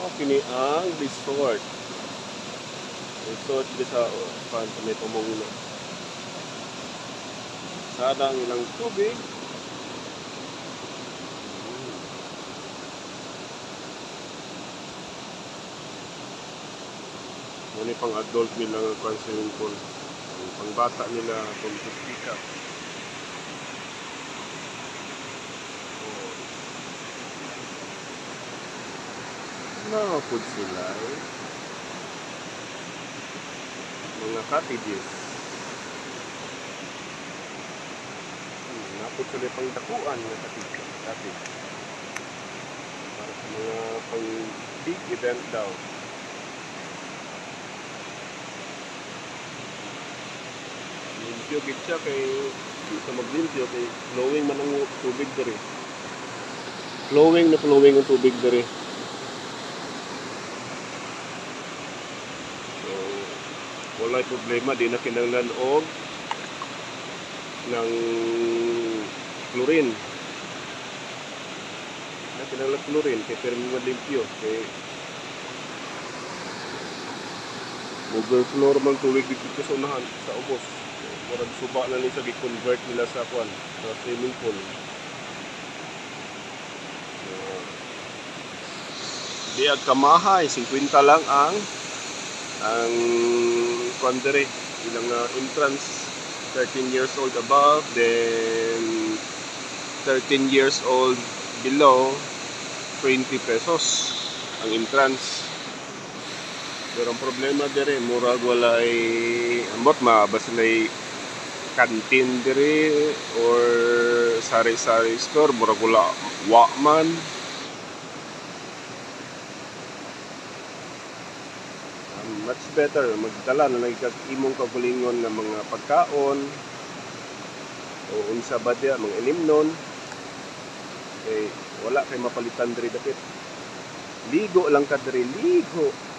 Oh, kini ang resort. Resort di sa may pamunguna. Sadang ilang tubig. Muna pang adult nila ng swimming pool. Pang bata nila kung pick up. Nakapod sila mga cottages. Napod sila pang dakuan na cottage. Para sa mga pang big event daw. Limpyo gid siya kay sa maglimpyo kay flowing man ang tubig diri. Flowing ang tubig diri. So walay problema di na kinahanglan og ng chlorine. Na kinahanglan chlorine kay pero malimpyo kay overflow man tubig dito sa unahan sa ubos. Murag suba na ni sa gi-convert nila sa kwan sa swimming pool. Di ag kamahay 50 lang ang kwan diri ilang entrance 13 years old above, then 13 years old below 20 pesos ang entrance. Pero ang problema diri murag walay ambot maabas lay kantin diri or sari-sari store murag wala wa man. Much better magdala na lang imong kagulingon nga mga pagkaon o unsa ba dia mga inimnon kay wala kay mapalitan diri dapit. Ligo lang ka diri, ligo.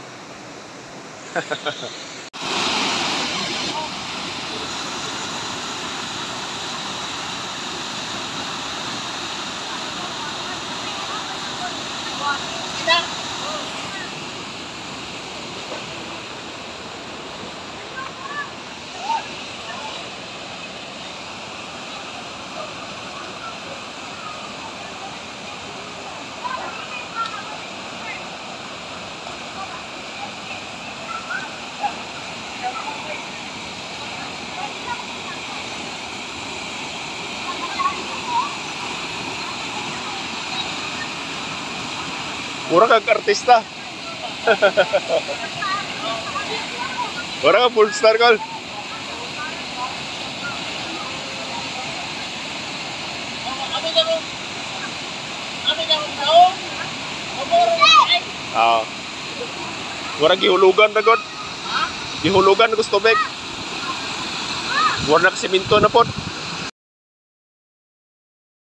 Mura kag artista. Mura ka full star kol. Ah. Mura gihulugan na god. Gihulugan gusto bek. Mura na siminto na pod.